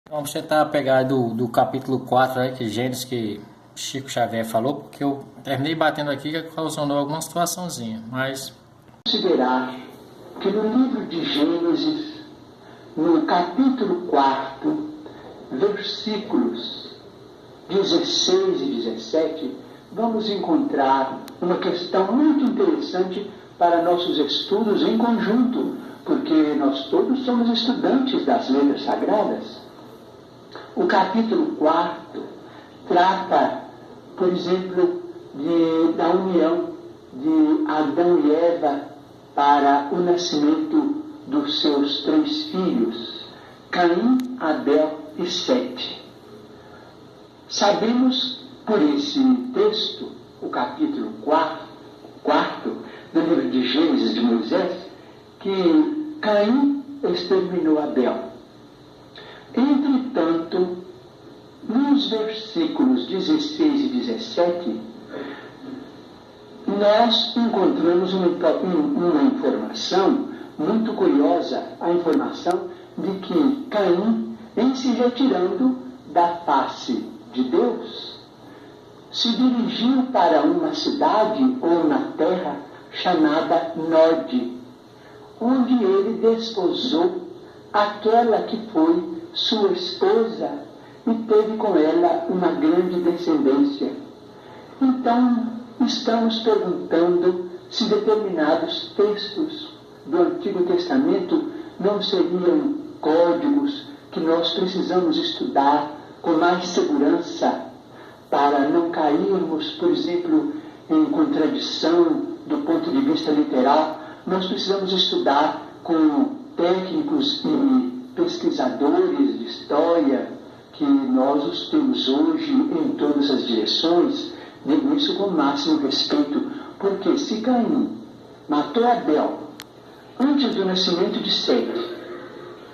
Vamos tentar pegar do capítulo 4 aí, que Gênesis, que Chico Xavier falou, porque eu terminei batendo aqui que causou alguma situaçãozinha, mas... Considerar que no livro de Gênesis, no capítulo 4, versículos 16 e 17, vamos encontrar uma questão muito interessante para nossos estudos em conjunto, porque nós todos somos estudantes das letras sagradas. O capítulo 4 trata, por exemplo, da união de Adão e Eva para o nascimento dos seus 3 filhos, Caim, Abel e Sete. Sabemos por esse texto, o capítulo 4 do livro de Gênesis de Moisés, que Caim exterminou Abel. Entretanto, nos versículos 16 e 17, nós encontramos uma informação muito curiosa, a informação de que Caim, em se retirando da face de Deus, se dirigiu para uma cidade ou uma terra chamada Nod, onde ele desposou aquela que foi sua esposa e teve com ela uma grande descendência. Então, estamos perguntando se determinados textos do Antigo Testamento não seriam códigos que nós precisamos estudar com mais segurança para não cairmos, por exemplo, em contradição do ponto de vista literal. Nós precisamos estudar com técnicos e pesquisadores de história, que nós os temos hoje em todas as direções. Digo isso com o máximo respeito, porque se Caim matou Abel antes do nascimento de Sete,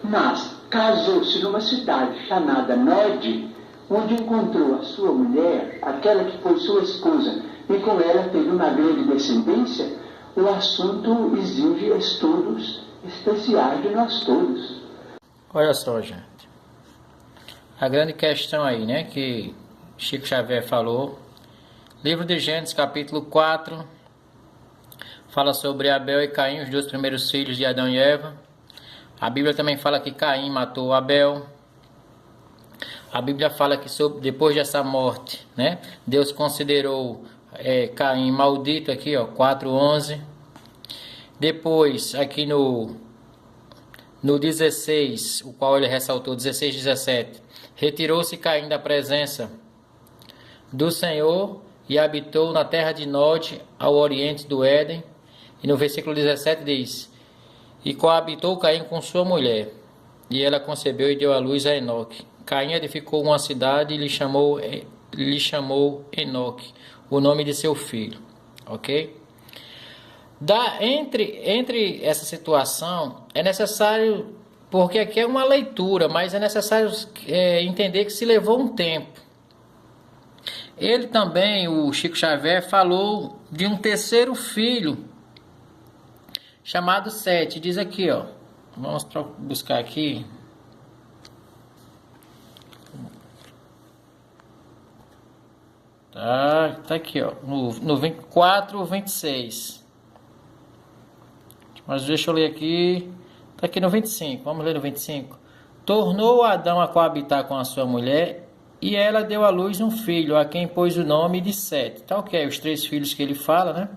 mas casou-se numa cidade chamada Nod, onde encontrou a sua mulher, aquela que foi sua esposa, e com ela teve uma grande descendência, o assunto exige estudos especiais de nós todos. Olha só, gente. A grande questão aí, né, que Chico Xavier falou. Livro de Gênesis, capítulo 4, fala sobre Abel e Caim, os 2 primeiros filhos de Adão e Eva. A Bíblia também fala que Caim matou Abel. A Bíblia fala que depois dessa morte, né, Deus considerou Caim maldito, aqui, ó, 4:11. Depois, aqui no 16, o qual ele ressaltou, 16, 17, retirou-se Caim da presença do Senhor e habitou na terra de Nod, ao oriente do Éden. E no versículo 17 diz: e coabitou Caim com sua mulher, e ela concebeu e deu à luz a Enoque. Caim edificou uma cidade e lhe chamou Enoque, o nome de seu filho. Ok? Entre essa situação, é necessário, porque aqui é uma leitura, mas é necessário entender que se levou um tempo. Ele também, o Chico Xavier, falou de um terceiro filho, chamado Sete. Diz aqui, ó, vamos buscar aqui. Tá aqui, ó, no 24, 26. Mas deixa eu ler aqui. Tá aqui no 25. Vamos ler no 25. Tornou Adão a coabitar com a sua mulher, e ela deu à luz um filho, a quem pôs o nome de Sete. Tá ok, os 3 filhos que ele fala, né?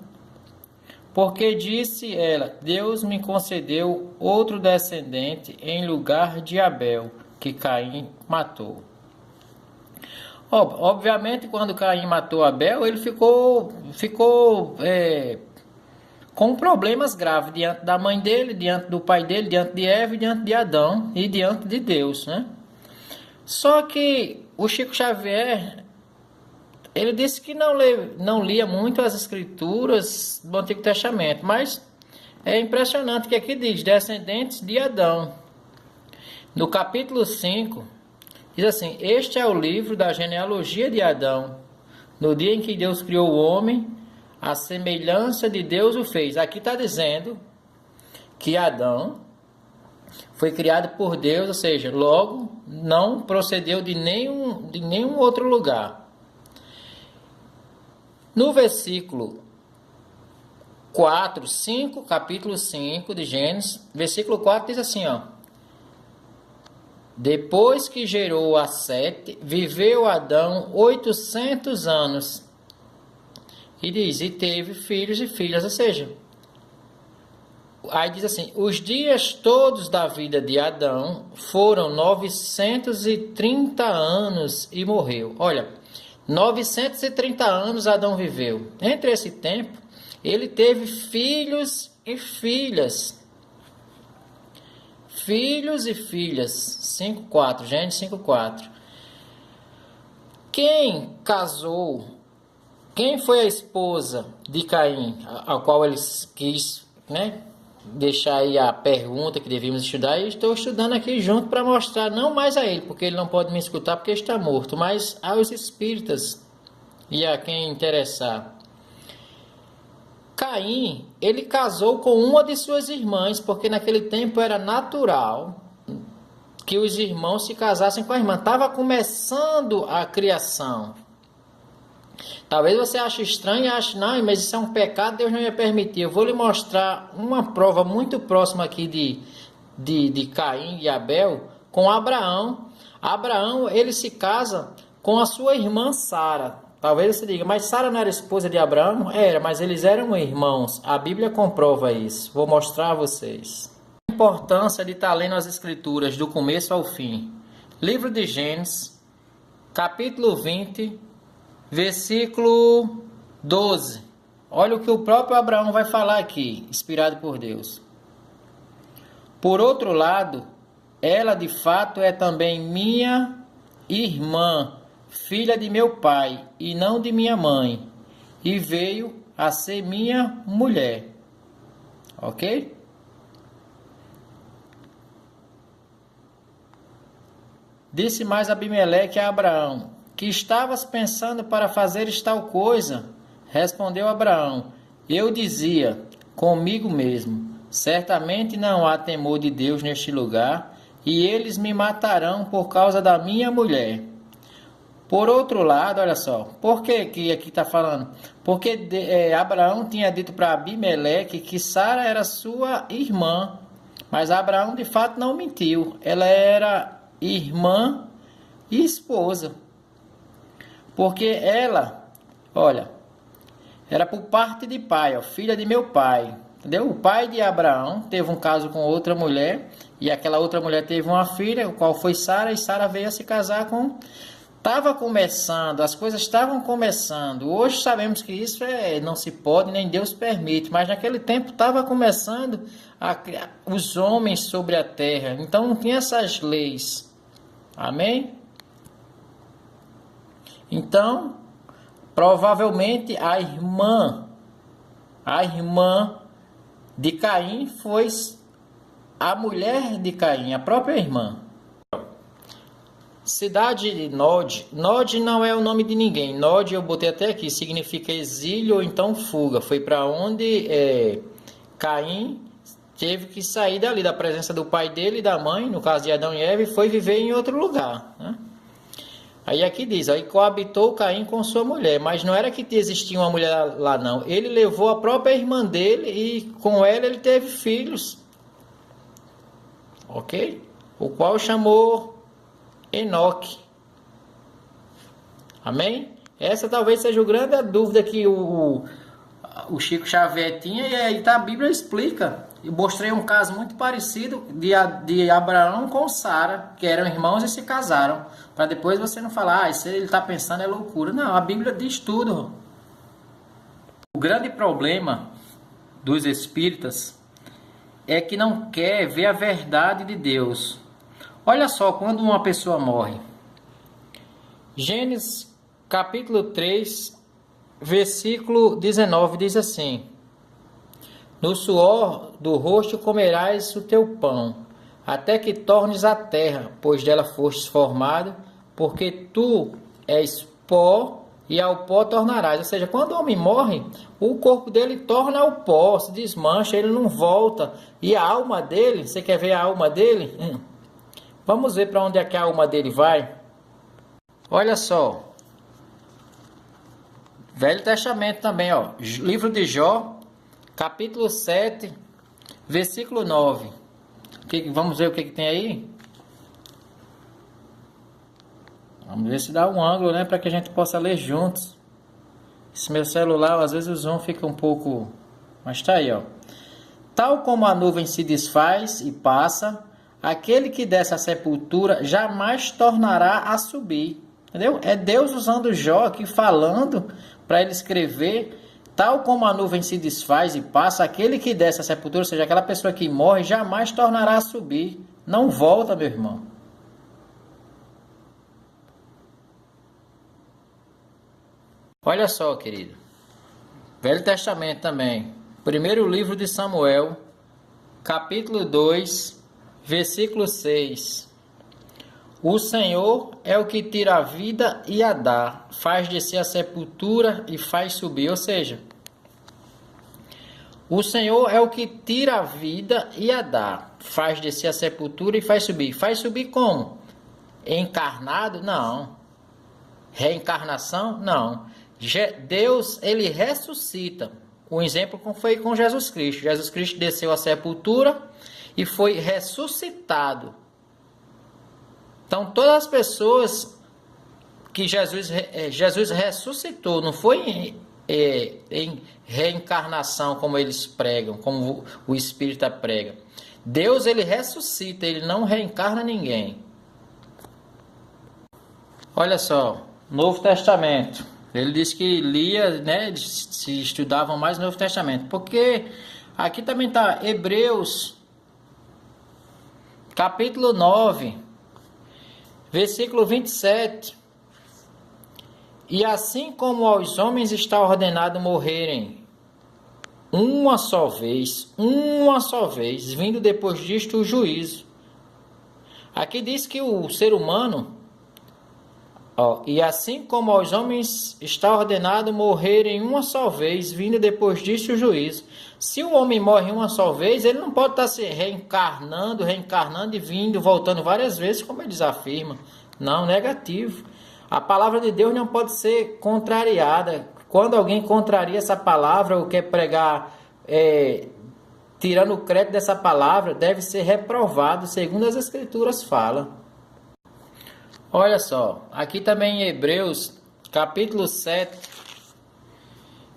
Porque disse ela: Deus me concedeu outro descendente em lugar de Abel, que Caim matou. Obviamente, quando Caim matou Abel, ele ficou com problemas graves diante da mãe dele, diante do pai dele, diante de Eva, diante de Adão e diante de Deus, né? Só que o Chico Xavier, ele disse que não lia muito as escrituras do Antigo Testamento, mas é impressionante que aqui diz descendentes de Adão. No capítulo 5, diz assim: este é o livro da genealogia de Adão. No dia em que Deus criou o homem, a semelhança de Deus o fez. Aqui está dizendo que Adão Foi criado por Deus, ou seja, logo não procedeu de nenhum outro lugar. No versículo 5, capítulo 5 de Gênesis, versículo 4 diz assim, ó. Depois que gerou a Sete, viveu Adão 800 anos. E diz, e teve filhos e filhas, ou seja, aí diz assim, os dias todos da vida de Adão foram 930 anos e morreu. Olha, 930 anos Adão viveu. Entre esse tempo, ele teve filhos e filhas. Filhos e filhas. 5:4, Gênesis 5:4. Quem casou? Quem foi a esposa de Caim, a qual ele quis, deixar aí a pergunta que devíamos estudar? E estou estudando aqui junto para mostrar, não mais a ele, porque ele não pode me escutar porque está morto, mas aos espíritas e a quem interessar. Caim, ele casou com uma de suas irmãs, porque naquele tempo era natural que os irmãos se casassem com a irmã. Estava começando a criação. Talvez você ache estranho e ache, não, mas isso é um pecado, Deus não ia permitir. Eu vou lhe mostrar uma prova muito próxima aqui de Caim e Abel com Abraão. Abraão, ele se casa com a sua irmã Sara. Talvez você diga, mas Sara não era esposa de Abraão? Era, mas eles eram irmãos. A Bíblia comprova isso. Vou mostrar a vocês. A importância de estar lendo as Escrituras do começo ao fim. Livro de Gênesis, capítulo 20, versículo 12. Olha o que o próprio Abraão vai falar aqui, inspirado por Deus. Por outro lado, ela de fato é também minha irmã, filha de meu pai e não de minha mãe, e veio a ser minha mulher. Ok? Disse mais Abimeleque a Abraão: que estavas pensando para fazeres tal coisa? Respondeu Abraão: eu dizia comigo mesmo, certamente não há temor de Deus neste lugar, e eles me matarão por causa da minha mulher. Por outro lado, olha só, por que aqui está falando? Porque Abraão tinha dito para Abimeleque que Sara era sua irmã, mas Abraão de fato não mentiu, ela era irmã e esposa. Porque ela, olha, era por parte de pai, ó, filha de meu pai. Entendeu? O pai de Abraão teve um caso com outra mulher, e aquela outra mulher teve uma filha, o qual foi Sara, e Sara veio a se casar com... Estava começando, as coisas estavam começando. Hoje sabemos que isso não se pode, nem Deus permite, mas naquele tempo estava começando os homens sobre a terra. Então não tinha essas leis. Amém? Então, provavelmente a irmã de Caim foi a mulher de Caim, a própria irmã. Cidade de Nod. Nod não é o nome de ninguém. Nod, eu botei até aqui, significa exílio ou então fuga. Foi para onde Caim teve que sair dali, da presença do pai dele e da mãe, no caso de Adão e Eva, e foi viver em outro lugar, né? Aí aqui diz, aí coabitou Caim com sua mulher, mas não era que existia uma mulher lá não. Ele levou a própria irmã dele e com ela ele teve filhos. Ok? O qual chamou Enoque. Amém? Essa talvez seja a grande dúvida que o Chico Xavier tinha, e aí a Bíblia explica. Eu mostrei um caso muito parecido de Abraão com Sara, que eram irmãos e se casaram, para depois você não falar, isso ele está pensando é loucura. Não, a Bíblia diz tudo. O grande problema dos espíritas é que não quer ver a verdade de Deus. Olha só, quando uma pessoa morre. Gênesis capítulo 3, versículo 19 diz assim: no suor do rosto comerás o teu pão, até que tornes a terra, pois dela fostes formado, porque tu és pó e ao pó tornarás. Ou seja, quando o homem morre, o corpo dele torna ao pó, se desmancha, ele não volta. E a alma dele, você quer ver a alma dele? Vamos ver para onde é que a alma dele vai. Olha só. Velho Testamento também, ó. Livro de Jó, capítulo 7, versículo 9. Vamos ver o que tem aí? Vamos ver se dá um ângulo, né? Para que a gente possa ler juntos. Esse meu celular, às vezes o zoom fica um pouco... Mas tá aí, ó. Tal como a nuvem se desfaz e passa, aquele que desce à sepultura jamais tornará a subir. Entendeu? É Deus usando Jó aqui, falando para ele escrever, tal como a nuvem se desfaz e passa, aquele que desce à sepultura, ou seja, aquela pessoa que morre, jamais tornará a subir. Não volta, meu irmão. Olha só, querido. Velho Testamento também. Primeiro livro de Samuel, capítulo 2, versículo 6. O Senhor é o que tira a vida e a dá, faz descer a sepultura e faz subir. Ou seja, o Senhor é o que tira a vida e a dá, faz descer a sepultura e faz subir. Faz subir como? Encarnado? Não. Reencarnação? Não. Deus, ele ressuscita. Um exemplo foi com Jesus Cristo. Jesus Cristo desceu à sepultura e foi ressuscitado. Então, todas as pessoas que Jesus ressuscitou, não foi em reencarnação como eles pregam, como o Espírita prega. Deus, ele ressuscita, ele não reencarna ninguém. Olha só, Novo Testamento. Ele disse que lia, né, se estudavam mais o Novo Testamento. Porque aqui também está Hebreus, capítulo 9. Versículo 27. E assim como aos homens está ordenado morrerem uma só vez, vindo depois disto o juízo. Aqui diz que o ser humano, e assim como aos homens está ordenado morrerem uma só vez, vindo depois disto o juízo. Se o homem morre uma só vez, ele não pode estar se reencarnando e vindo, voltando várias vezes, como eles afirmam. Não, negativo. A palavra de Deus não pode ser contrariada. Quando alguém contraria essa palavra ou quer pregar tirando o crédito dessa palavra, deve ser reprovado, segundo as Escrituras falam. Olha só, aqui também em Hebreus, capítulo 7,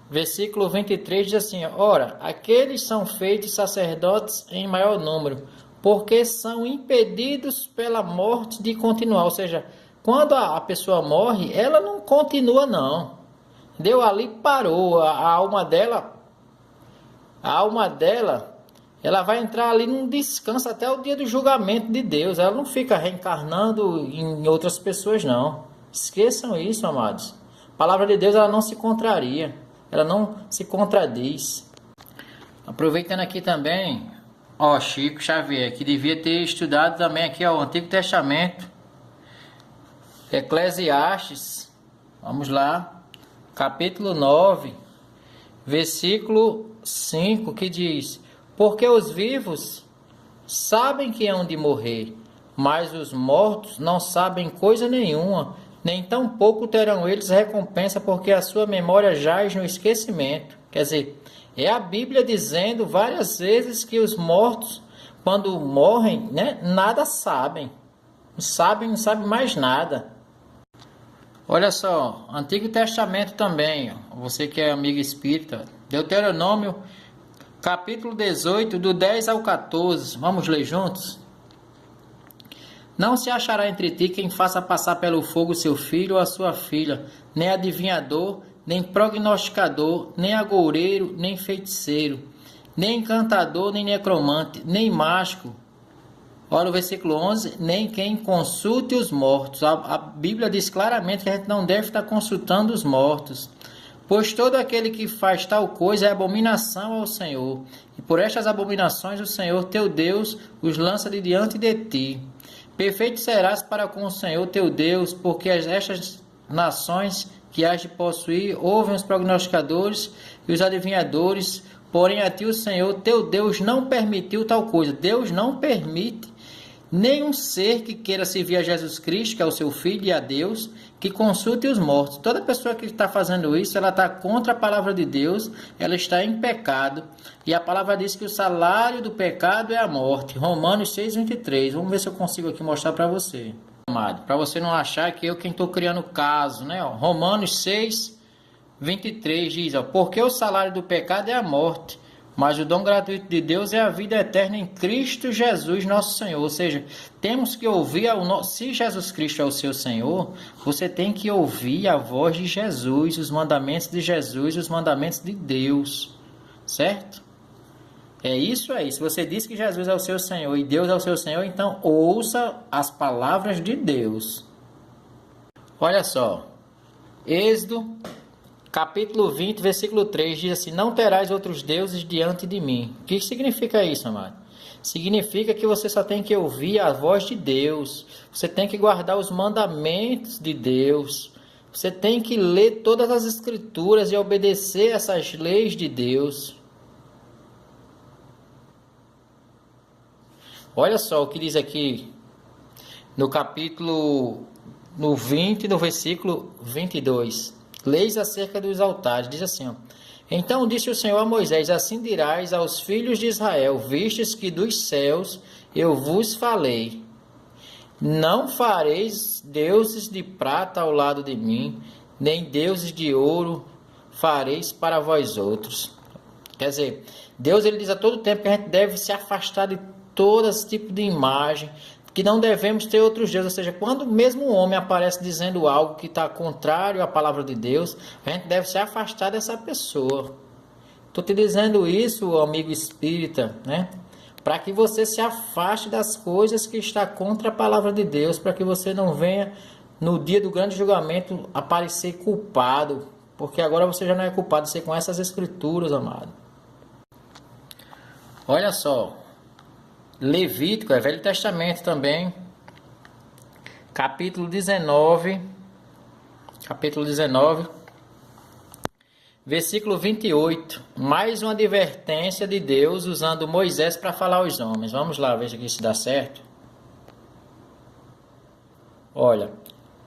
versículo 23, diz assim: ora, aqueles são feitos sacerdotes em maior número, porque são impedidos pela morte de continuar. Ou seja, quando a pessoa morre, ela não continua não. Deu ali, parou. A alma dela, ela vai entrar ali num descanso até o dia do julgamento de Deus. Ela não fica reencarnando em outras pessoas, não. Esqueçam isso, amados. A palavra de Deus, ela não se contraria. Ela não se contradiz. Aproveitando aqui também, Chico Xavier, que devia ter estudado também aqui o Antigo Testamento. Eclesiastes, vamos lá, capítulo 9, versículo 5, que diz: porque os vivos sabem que hão de morrer, mas os mortos não sabem coisa nenhuma, nem tampouco terão eles recompensa, porque a sua memória jaz no esquecimento. Quer dizer, é a Bíblia dizendo várias vezes que os mortos, quando morrem, né, nada sabem. Não sabem mais nada. Olha só, Antigo Testamento também, você que é amigo espírita, Deuteronômio, capítulo 18, do 10 ao 14. Vamos ler juntos? Não se achará entre ti quem faça passar pelo fogo seu filho ou a sua filha, nem adivinhador, nem prognosticador, nem agoureiro, nem feiticeiro, nem encantador, nem necromante, nem mágico. Olha o versículo 11, nem quem consulte os mortos. A Bíblia diz claramente que a gente não deve estar consultando os mortos. Pois todo aquele que faz tal coisa é abominação ao Senhor. E por estas abominações o Senhor teu Deus os lança de diante de ti. Perfeito serás para com o Senhor teu Deus, porque estas nações que has de possuir, ouvem os prognosticadores e os adivinhadores, porém a ti o Senhor teu Deus não permitiu tal coisa. Deus não permite nenhum ser que queira servir a Jesus Cristo, que é o seu Filho, e a Deus, que consulte os mortos. Toda pessoa que está fazendo isso, ela está contra a palavra de Deus, ela está em pecado. E a palavra diz que o salário do pecado é a morte. Romanos 6:23. Vamos ver se eu consigo aqui mostrar para você, amado. Para você não achar que eu quem estou criando caso, né? Romanos 6:23 diz, porque o salário do pecado é a morte, mas o dom gratuito de Deus é a vida eterna em Cristo Jesus, nosso Senhor. Ou seja, temos que ouvir, se Jesus Cristo é o seu Senhor, você tem que ouvir a voz de Jesus, os mandamentos de Jesus, os mandamentos de Deus. Certo? É isso aí. Se você diz que Jesus é o seu Senhor e Deus é o seu Senhor, então ouça as palavras de Deus. Olha só. Êxodo capítulo 20, versículo 3, diz assim: não terás outros deuses diante de mim. O que significa isso, amado? Significa que você só tem que ouvir a voz de Deus. Você tem que guardar os mandamentos de Deus. Você tem que ler todas as escrituras e obedecer essas leis de Deus. Olha só o que diz aqui no capítulo 20, no versículo 22. Leis acerca dos altares, diz assim, então disse o Senhor a Moisés, assim dirás aos filhos de Israel, vistes que dos céus eu vos falei, não fareis deuses de prata ao lado de mim, nem deuses de ouro fareis para vós outros. Quer dizer, Deus ele diz a todo tempo que a gente deve se afastar de todo esse tipo de imagem, que não devemos ter outros deuses. Ou seja, quando mesmo um homem aparece dizendo algo que está contrário à palavra de Deus, a gente deve se afastar dessa pessoa. Estou te dizendo isso, amigo espírita, né? Para que você se afaste das coisas que está contra a palavra de Deus, para que você não venha no dia do grande julgamento aparecer culpado, porque agora você já não é culpado, você conhece as escrituras, amado. Olha só. Levítico, é Velho Testamento também, capítulo 19, versículo 28, mais uma advertência de Deus usando Moisés para falar aos homens. Vamos lá, veja aqui se dá certo. Olha,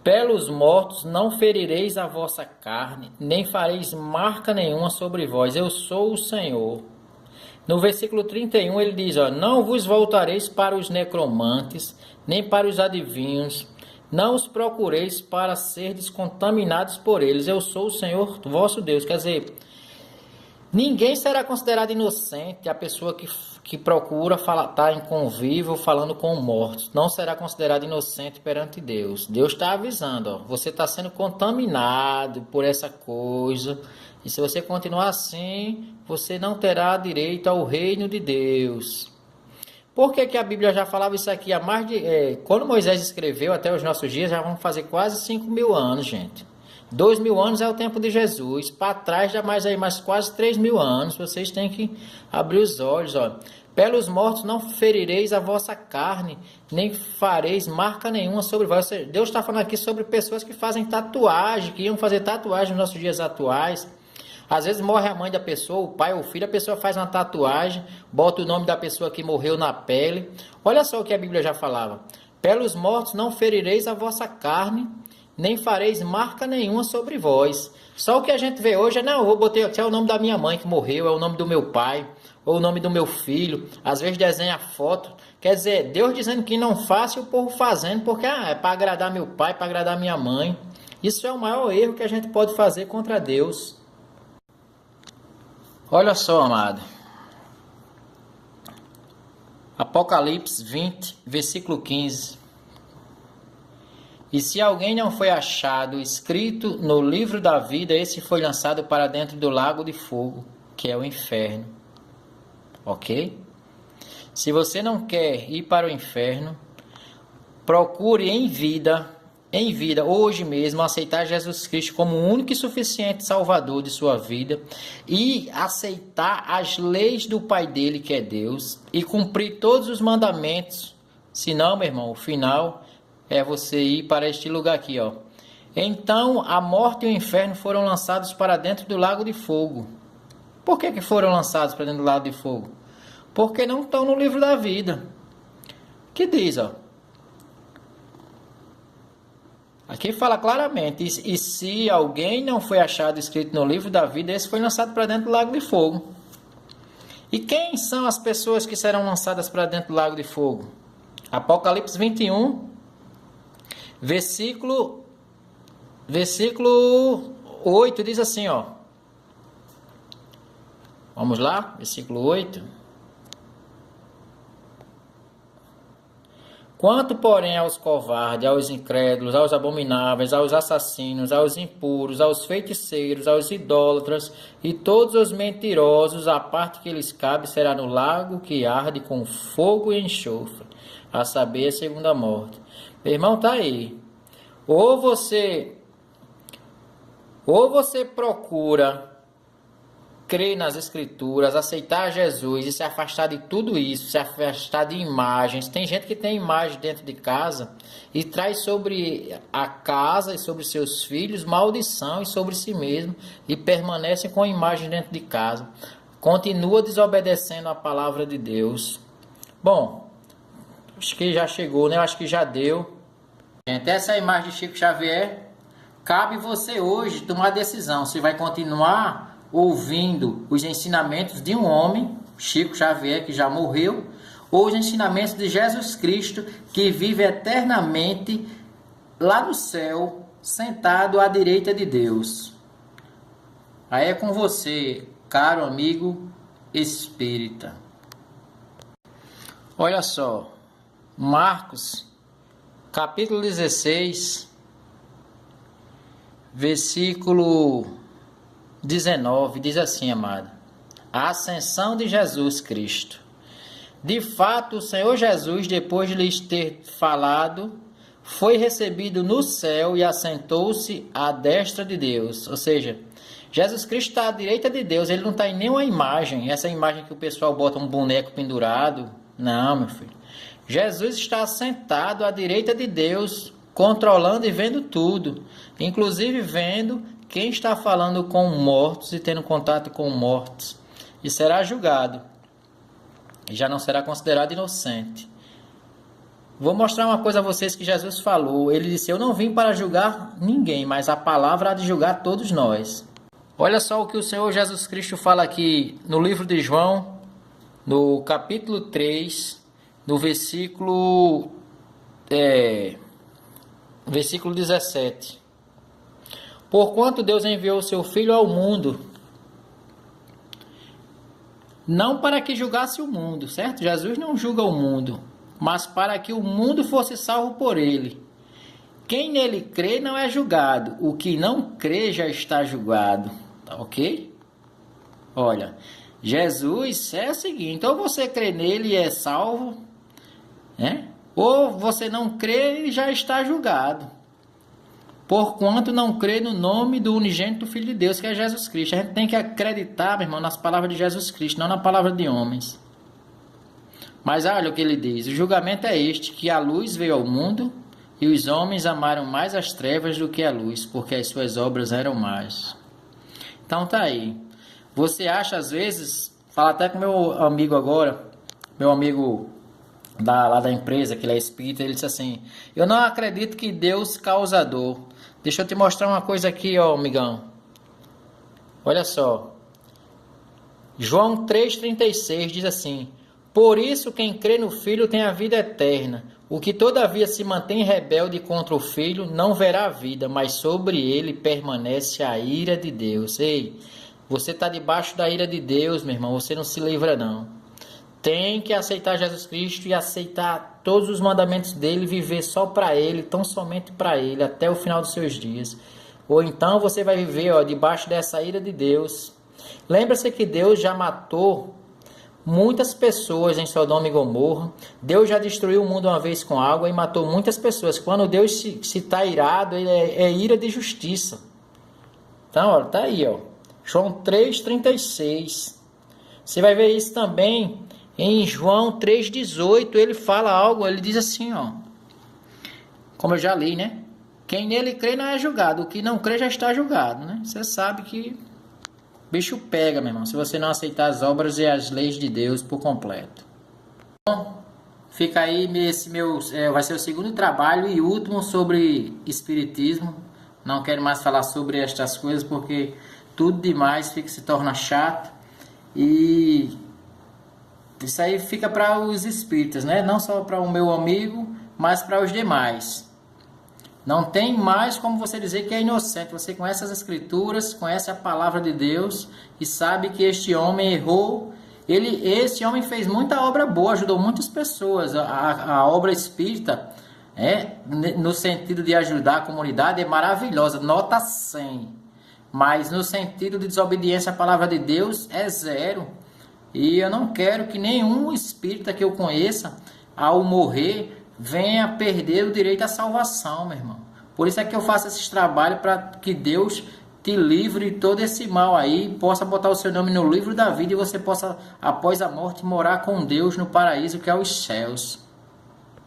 pelos mortos não ferireis a vossa carne, nem fareis marca nenhuma sobre vós, eu sou o Senhor. No versículo 31 ele diz, não vos voltareis para os necromantes, nem para os adivinhos, não os procureis para serdes contaminados por eles, eu sou o Senhor vosso Deus. Quer dizer, ninguém será considerado inocente, a pessoa que procura estar em convívio falando com mortos, não será considerado inocente perante Deus. Deus está avisando, você está sendo contaminado por essa coisa, e se você continuar assim, você não terá direito ao reino de Deus. Por que a Bíblia já falava isso aqui há mais de... quando Moisés escreveu até os nossos dias, já vão fazer quase 5.000 anos, gente. 2.000 anos é o tempo de Jesus. Para trás já mais quase 3.000 anos. Vocês têm que abrir os olhos. Pelos mortos não ferireis a vossa carne, nem fareis marca nenhuma sobre vós. Deus está falando aqui sobre pessoas que fazem tatuagem, que iam fazer tatuagem nos nossos dias atuais. Às vezes morre a mãe da pessoa, o pai ou o filho, a pessoa faz uma tatuagem, bota o nome da pessoa que morreu na pele. Olha só o que a Bíblia já falava. Pelos mortos não ferireis a vossa carne, nem fareis marca nenhuma sobre vós. Só o que a gente vê hoje é, não, eu vou botar aqui o nome da minha mãe que morreu, é o nome do meu pai, ou o nome do meu filho. Às vezes desenha foto. Quer dizer, Deus dizendo que não faça e o povo fazendo, porque é para agradar meu pai, para agradar minha mãe. Isso é o maior erro que a gente pode fazer contra Deus. Olha só, amado. Apocalipse 20, versículo 15. E se alguém não foi achado escrito no livro da vida, esse foi lançado para dentro do lago de fogo, que é o inferno. Ok? Se você não quer ir para o inferno, procure em vida, hoje mesmo, aceitar Jesus Cristo como o único e suficiente Salvador de sua vida e aceitar as leis do Pai dele, que é Deus, e cumprir todos os mandamentos. Senão, meu irmão, o final é você ir para este lugar aqui, Então a morte e o inferno foram lançados para dentro do lago de fogo. Por que foram lançados para dentro do lago de fogo? Porque não estão no livro da vida. Que diz, ó. Aqui fala claramente, e se alguém não foi achado escrito no livro da vida, esse foi lançado para dentro do lago de fogo. E quem são as pessoas que serão lançadas para dentro do lago de fogo? Apocalipse 21, versículo 8 diz assim, ó. Vamos lá, versículo 8. Quanto, porém, aos covardes, aos incrédulos, aos abomináveis, aos assassinos, aos impuros, aos feiticeiros, aos idólatras e todos os mentirosos, a parte que lhes cabe será no lago que arde com fogo e enxofre, a saber, a segunda morte. Meu irmão, tá aí. Ou você procura crer nas Escrituras, aceitar Jesus e se afastar de tudo isso, se afastar de imagens. Tem gente que tem imagem dentro de casa e traz sobre a casa e sobre seus filhos maldição e sobre si mesmo e permanece com a imagem dentro de casa. Continua desobedecendo a palavra de Deus. Bom, acho que já chegou, né? Acho que já deu. Gente, essa é a imagem de Chico Xavier. Cabe você hoje tomar a decisão se vai continuar ouvindo os ensinamentos de um homem, Chico Xavier, que já morreu, ou os ensinamentos de Jesus Cristo, que vive eternamente lá no céu, sentado à direita de Deus. Aí é com você, caro amigo espírita. Olha só, Marcos, capítulo 16, versículo 19, diz assim, amado: a ascensão de Jesus Cristo. De fato, o Senhor Jesus, depois de lhes ter falado, foi recebido no céu e assentou-se à destra de Deus. Ou seja, Jesus Cristo está à direita de Deus, ele não está em nenhuma imagem, essa imagem que o pessoal bota um boneco pendurado. Não, meu filho. Jesus está sentado à direita de Deus, controlando e vendo tudo, inclusive vendo quem está falando com mortos e tendo contato com mortos, e será julgado, e já não será considerado inocente. Vou mostrar uma coisa a vocês que Jesus falou. Ele disse: eu não vim para julgar ninguém, mas a palavra há de julgar todos nós. Olha só o que o Senhor Jesus Cristo fala aqui no livro de João, no capítulo 3, no versículo 17. Porquanto Deus enviou o seu Filho ao mundo, não para que julgasse o mundo, certo? Jesus não julga o mundo, mas para que o mundo fosse salvo por ele. Quem nele crê não é julgado, o que não crê já está julgado, tá ok? Olha, Jesus é o seguinte: ou você crê nele e é salvo, né? Ou você não crê e já está julgado. Porquanto não crê no nome do unigênito Filho de Deus, que é Jesus Cristo. A gente tem que acreditar, meu irmão, nas palavras de Jesus Cristo, não na palavra de homens. Mas olha o que ele diz: o julgamento é este, que a luz veio ao mundo, e os homens amaram mais as trevas do que a luz, porque as suas obras eram más. Então tá aí. Você acha, às vezes, fala até com meu amigo agora, meu amigo lá da empresa, que ele é espírita, ele disse assim: eu não acredito que Deus causa dor. Deixa eu te mostrar uma coisa aqui, ó, amigão. Olha só. João 3,36 diz assim: por isso quem crê no Filho tem a vida eterna. O que todavia se mantém rebelde contra o Filho não verá a vida, mas sobre ele permanece a ira de Deus. Ei, você está debaixo da ira de Deus, meu irmão. Você não se livra, não. Tem que aceitar Jesus Cristo e aceitar todos os mandamentos dele, viver só para ele, tão somente para ele, até o final dos seus dias. Ou então você vai viver, ó, debaixo dessa ira de Deus. Lembra-se que Deus já matou muitas pessoas em Sodoma e Gomorra. Deus já destruiu o mundo uma vez com água e matou muitas pessoas. Quando Deus se está irado, ele é ira de justiça. Então, ó, tá aí, ó. João 3,36. Você vai ver isso também em João 3,18. Ele fala algo, ele diz assim, ó. Como eu já li, né? Quem nele crê não é julgado. O que não crê já está julgado, né? Você sabe que o bicho pega, meu irmão, se você não aceitar as obras e as leis de Deus por completo. Bom, fica aí esse meu... vai ser o segundo trabalho e último sobre espiritismo. Não quero mais falar sobre estas coisas porque tudo demais se torna chato. E isso aí fica para os espíritas, né? Não só para o meu amigo, mas para os demais. Não tem mais como você dizer que é inocente. Você conhece as escrituras, conhece a palavra de Deus e sabe que este homem errou. Esse homem fez muita obra boa, ajudou muitas pessoas. A obra espírita, no sentido de ajudar a comunidade, é maravilhosa, nota 100. Mas no sentido de desobediência à palavra de Deus, é 0. E eu não quero que nenhum espírita que eu conheça, ao morrer, venha perder o direito à salvação, meu irmão. Por isso é que eu faço esses trabalhos, para que Deus te livre de todo esse mal aí, possa botar o seu nome no livro da vida e você possa, após a morte, morar com Deus no paraíso, que é os céus.